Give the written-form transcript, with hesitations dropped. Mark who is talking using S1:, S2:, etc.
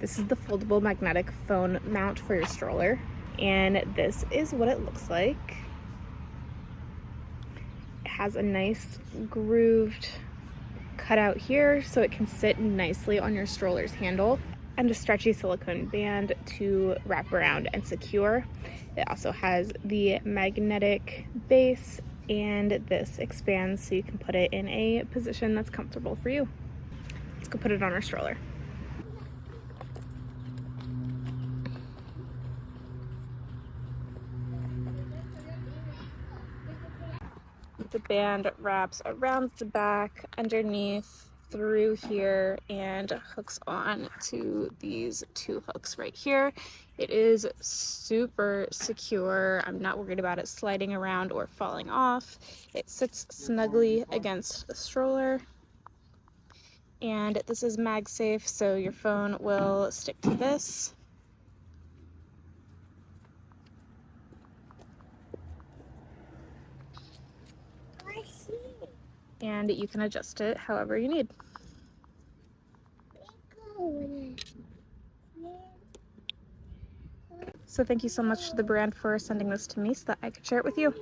S1: This is the foldable magnetic phone mount for your stroller, and this is what it looks like. It has a nice grooved cutout here so it can sit nicely on your stroller's handle, and a stretchy silicone band to wrap around and secure. It also has the magnetic base, and this expands so you can put it in a position that's comfortable for you. Let's go put it on our stroller. The band wraps around the back, underneath, through here, and hooks on to these two hooks right here. It is super secure. I'm not worried about it sliding around or falling off. It sits snugly against the stroller. And this is MagSafe, so your phone will stick to this. And you can adjust it however you need. So thank you so much to the brand for sending this to me so that I could share it with you.